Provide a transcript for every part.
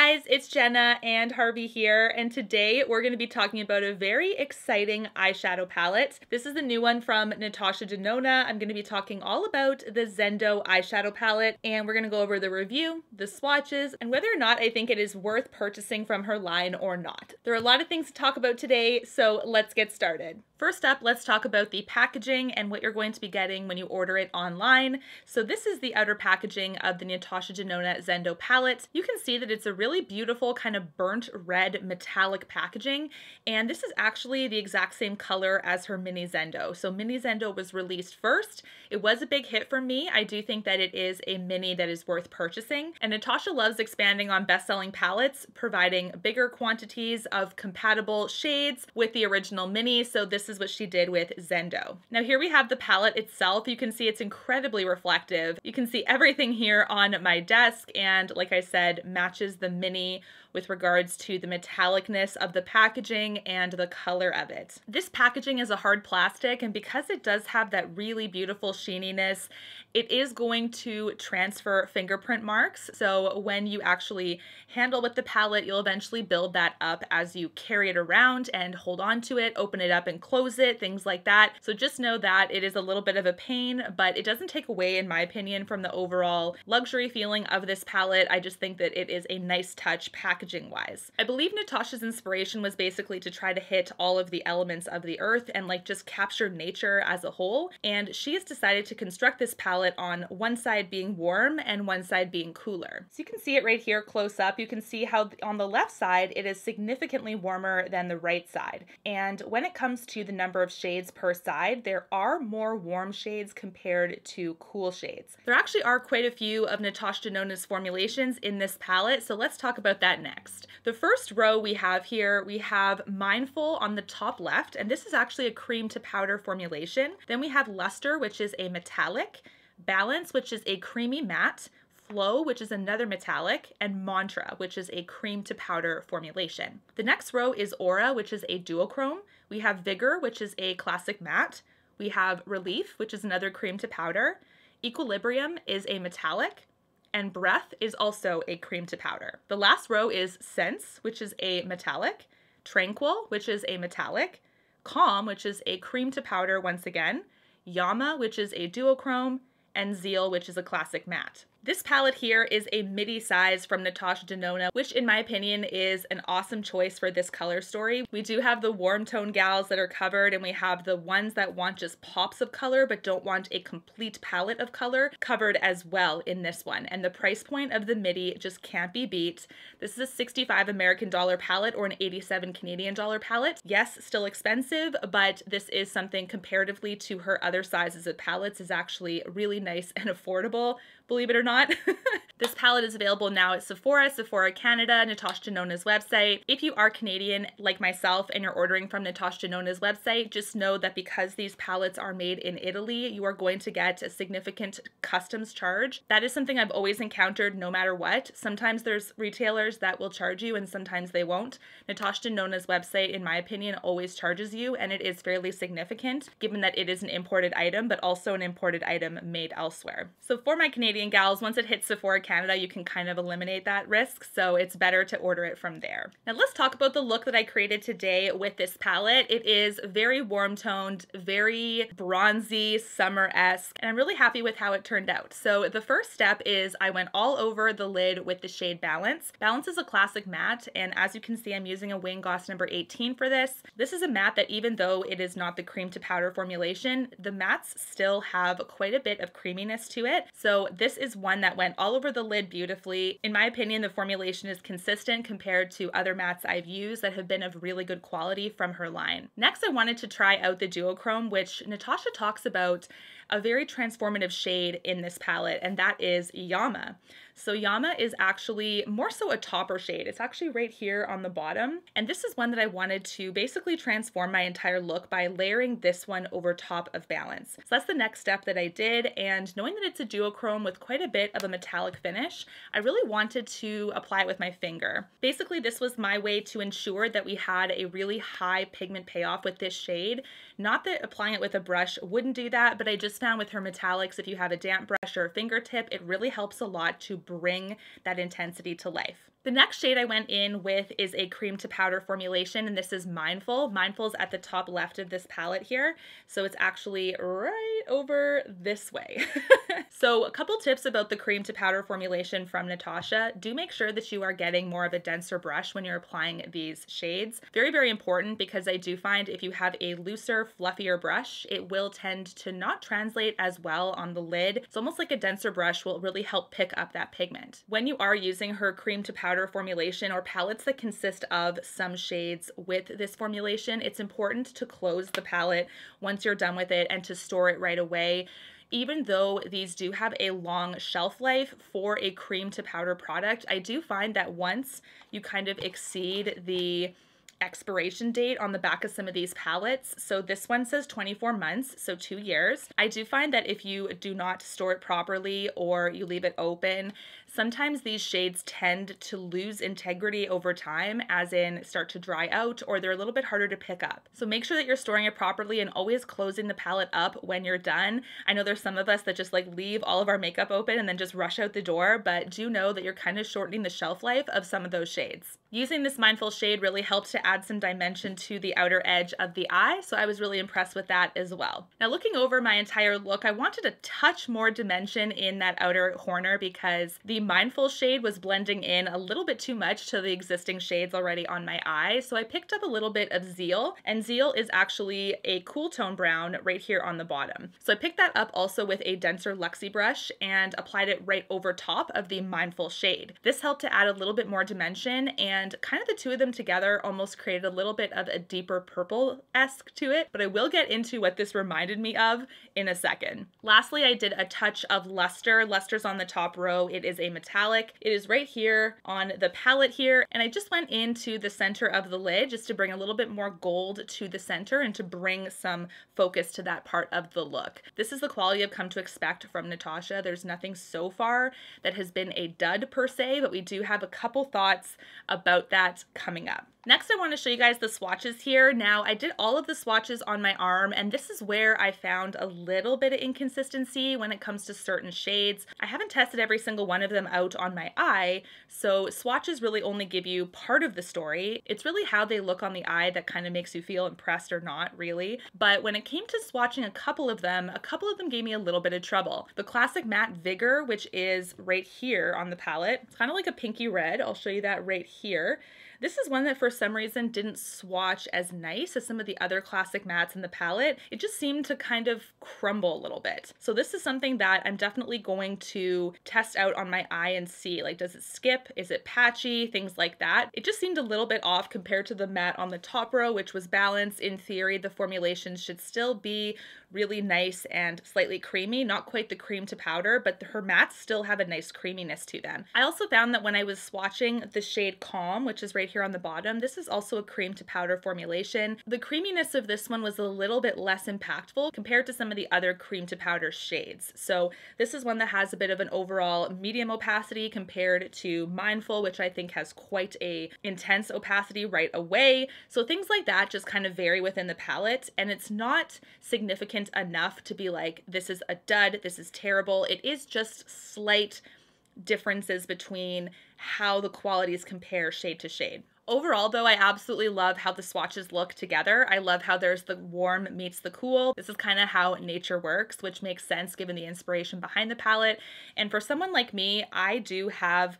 guys, it's Jenna and Harvey here, and today we're going to be talking about a very exciting eyeshadow palette. This is the new one from Natasha Denona. I'm going to be talking all about the Zendo eyeshadow palette, and we're going to go over the review, the swatches, and whether or not I think it is worth purchasing from her line or not. There are a lot of things to talk about today, so let's get started. First up, let's talk about the packaging and what you're going to be getting when you order it online. So this is the outer packaging of the Natasha Denona Zendo palette. You can see that it's a really beautiful kind of burnt red metallic packaging, and this is actually the exact same color as her Mini Zendo. So Mini Zendo was released first. It was a big hit for me. I do think that it is a mini that is worth purchasing, and Natasha loves expanding on best-selling palettes, providing bigger quantities of compatible shades with the original mini. So this is what she did with Zendo. Now here we have the palette itself. You can see it's incredibly reflective. You can see everything here on my desk, and like I said, matches the mini with regards to the metallicness of the packaging and the color of it. This packaging is a hard plastic, and because it does have that really beautiful sheeniness, it is going to transfer fingerprint marks. So when you actually handle with the palette, you'll eventually build that up as you carry it around and hold on to it, open it up and close it, things like that. So just know that it is a little bit of a pain, but it doesn't take away, in my opinion, from the overall luxury feeling of this palette. I just think that it is a nice touch packaging wise. I believe Natasha's inspiration was basically to try to hit all of the elements of the earth and like just capture nature as a whole. And she has decided to construct this palette on one side being warm and one side being cooler. So you can see it right here close up. You can see how on the left side it is significantly warmer than the right side. And when it comes to the number of shades per side, there are more warm shades compared to cool shades. There actually are quite a few of Natasha Denona's formulations in this palette, so let's talk about that next. The first row we have here, we have Mindful on the top left, and this is actually a cream to powder formulation. Then we have Luster, which is a metallic, Balance, which is a creamy matte, Flow, which is another metallic, and Mantra, which is a cream to powder formulation. The next row is Aura, which is a duochrome. We have Vigor, which is a classic matte. We have Relief, which is another cream to powder. Equilibrium is a metallic, and Breath is also a cream to powder. The last row is Sense, which is a metallic, Tranquil, which is a metallic, Calm, which is a cream to powder once again, Yama, which is a duochrome, and Zeal, which is a classic matte. This palette here is a midi size from Natasha Denona, which in my opinion is an awesome choice for this color story. We do have the warm tone gals that are covered, and we have the ones that want just pops of color but don't want a complete palette of color covered as well in this one. And the price point of the midi just can't be beat. This is a $65 American palette or an $87 Canadian palette. Yes, still expensive, but this is something comparatively to her other sizes of palettes is actually really nice and affordable. Believe it or not. This palette is available now at Sephora, Sephora Canada, Natasha Denona's website. If you are Canadian like myself and you're ordering from Natasha Denona's website, just know that because these palettes are made in Italy, you are going to get a significant customs charge. That is something I've always encountered no matter what. Sometimes there's retailers that will charge you and sometimes they won't. Natasha Denona's website, in my opinion, always charges you, and it is fairly significant given that it is an imported item, but also an imported item made elsewhere. So for my Canadian gals, once it hits Sephora Canada, you can kind of eliminate that risk, so it's better to order it from there. Now let's talk about the look that I created today with this palette. It is very warm toned, very bronzy, summer-esque, and I'm really happy with how it turned out. So the first step is I went all over the lid with the shade Balance. Balance is a classic matte, and as you can see, I'm using a Wayne Goss number 18 for this. This is a matte that, even though it is not the cream to powder formulation, the mattes still have quite a bit of creaminess to it. So this is one that went all over the lid beautifully. In my opinion, the formulation is consistent compared to other mattes I've used that have been of really good quality from her line. Next, I wanted to try out the duochrome, which Natasha talks about a very transformative shade in this palette, and that is Yama. So Yama is actually more so a topper shade. It's actually right here on the bottom. And this is one that I wanted to basically transform my entire look by layering this one over top of Balance. So that's the next step that I did. And knowing that it's a duochrome with quite a bit of a metallic finish, I really wanted to apply it with my finger. Basically, this was my way to ensure that we had a really high pigment payoff with this shade. Not that applying it with a brush wouldn't do that, but I just found with her metallics, if you have a damp brush or a fingertip, it really helps a lot to bring that intensity to life. The next shade I went in with is a cream to powder formulation, and this is Mindful. Mindful's at the top left of this palette here, so it's actually right over this way. So a couple tips about the cream to powder formulation from Natasha. Do make sure that you are getting more of a denser brush when you're applying these shades. Very, very important, because I do find if you have a looser, fluffier brush, it will tend to not translate as well on the lid. It's almost like a denser brush will really help pick up that pigment. When you are using her cream to powder formulation or palettes that consist of some shades with this formulation, it's important to close the palette once you're done with it and to store it right away. Even though these do have a long shelf life for a cream to powder product, I do find that once you kind of exceed the expiration date on the back of some of these palettes. So this one says 24 months, so 2 years. I do find that if you do not store it properly or you leave it open, sometimes these shades tend to lose integrity over time, as in start to dry out, or they're a little bit harder to pick up. So make sure that you're storing it properly and always closing the palette up when you're done. I know there's some of us that just like leave all of our makeup open and then just rush out the door, but do know that you're kind of shortening the shelf life of some of those shades. Using this Mindful shade really helps to add some dimension to the outer edge of the eye, so I was really impressed with that as well. Now looking over my entire look, I wanted a touch more dimension in that outer corner because the Mindful shade was blending in a little bit too much to the existing shades already on my eye, so I picked up a little bit of Zeal, and Zeal is actually a cool tone brown right here on the bottom. So I picked that up also with a denser Luxie brush and applied it right over top of the Mindful shade. This helped to add a little bit more dimension, and kind of the two of them together almost created a little bit of a deeper purple-esque to it, but I will get into what this reminded me of in a second. Lastly, I did a touch of luster. Luster's on the top row. It is a metallic. It is right here on the palette here, and I just went into the center of the lid just to bring a little bit more gold to the center and to bring some focus to that part of the look. This is the quality I've come to expect from Natasha. There's nothing so far that has been a dud per se, but we do have a couple thoughts about that coming up. Next, I want to show you guys the swatches here. Now, I did all of the swatches on my arm, and this is where I found a little bit of inconsistency when it comes to certain shades. I haven't tested every single one of them out on my eye, so swatches really only give you part of the story. It's really how they look on the eye that kind of makes you feel impressed or not, really. But when it came to swatching a couple of them gave me a little bit of trouble. The Classic Matte Vigor, which is right here on the palette, it's kind of like a pinky red. I'll show you that right here. This is one that for some reason didn't swatch as nice as some of the other classic mattes in the palette. It just seemed to kind of crumble a little bit. So this is something that I'm definitely going to test out on my eye and see, like, does it skip? Is it patchy? Things like that. It just seemed a little bit off compared to the matte on the top row, which was balanced. In theory, the formulation should still be really nice and slightly creamy, not quite the cream to powder, but her mattes still have a nice creaminess to them. I also found that when I was swatching the shade Calm, which is right here on the bottom, this is also a cream to powder formulation. The creaminess of this one was a little bit less impactful compared to some of the other cream to powder shades. So this is one that has a bit of an overall medium opacity compared to Mindful, which I think has quite a intense opacity right away. So things like that just kind of vary within the palette, and it's not significant enough to be like, this is a dud, this is terrible. It is just slight differences between how the qualities compare shade to shade. Overall, though, I absolutely love how the swatches look together. I love how there's the warm meets the cool. This is kind of how nature works, which makes sense given the inspiration behind the palette. And for someone like me, I do have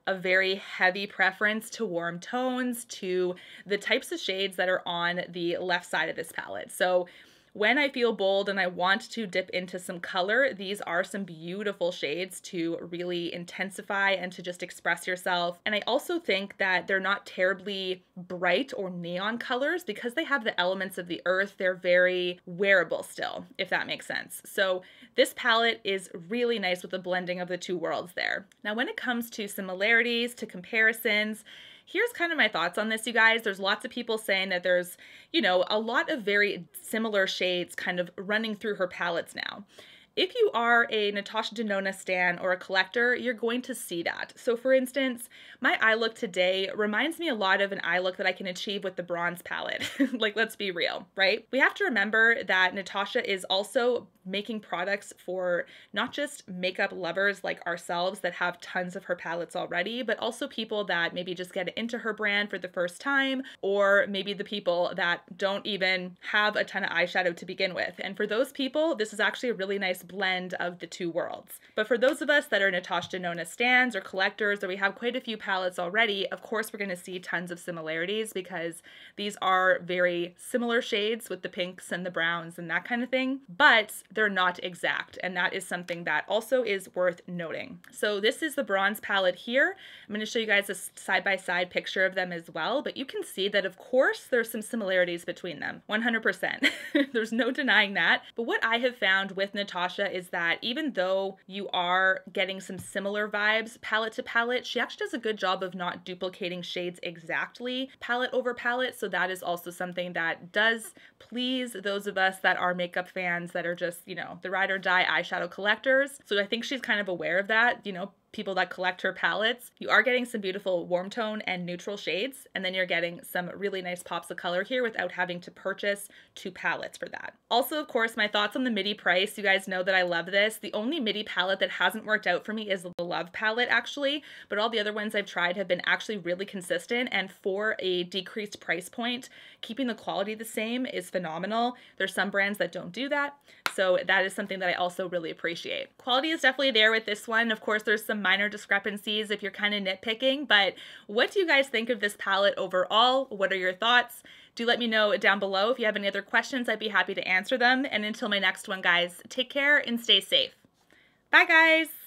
a very heavy preference to warm tones, to the types of shades that are on the left side of this palette. So when I feel bold and I want to dip into some color, these are some beautiful shades to really intensify and to just express yourself. And I also think that they're not terribly bright or neon colors because they have the elements of the earth. They're very wearable still, if that makes sense. So this palette is really nice with the blending of the two worlds there. Now, when it comes to similarities, to comparisons, here's kind of my thoughts on this, you guys. There's lots of people saying that there's, you know, a lot of very similar shades kind of running through her palettes now. If you are a Natasha Denona stan or a collector, you're going to see that. So for instance, my eye look today reminds me a lot of an eye look that I can achieve with the bronze palette. Like, let's be real, right? We have to remember that Natasha is also making products for not just makeup lovers like ourselves that have tons of her palettes already, but also people that maybe just get into her brand for the first time, or maybe the people that don't even have a ton of eyeshadow to begin with. And for those people, this is actually a really nice blend of the two worlds. But for those of us that are Natasha Denona stans or collectors, or we have quite a few palettes already, of course we're going to see tons of similarities because these are very similar shades with the pinks and the browns and that kind of thing, but they're not exact, and that is something that also is worth noting. So this is the bronze palette here. I'm going to show you guys a side-by-side picture of them as well, but you can see that of course there's some similarities between them, 100%. There's no denying that. But what I have found with Natasha is that even though you are getting some similar vibes palette to palette, she actually does a good job of not duplicating shades exactly palette over palette. So that is also something that does please those of us that are makeup fans that are just, you know, the ride or die eyeshadow collectors. So I think she's kind of aware of that, you know, people that collect her palettes. You are getting some beautiful warm tone and neutral shades, and then you're getting some really nice pops of color here without having to purchase two palettes for that. Also, of course, my thoughts on the midi price. You guys know that I love this. The only midi palette that hasn't worked out for me is the Love palette actually, but all the other ones I've tried have been actually really consistent, and for a decreased price point, keeping the quality the same is phenomenal. There's some brands that don't do that, so that is something that I also really appreciate. Quality is definitely there with this one. Of course, there's some minor discrepancies if you're kind of nitpicking, but what do you guys think of this palette overall? What are your thoughts? Do let me know down below. If you have any other questions, I'd be happy to answer them. And until my next one, guys, take care and stay safe. Bye, guys.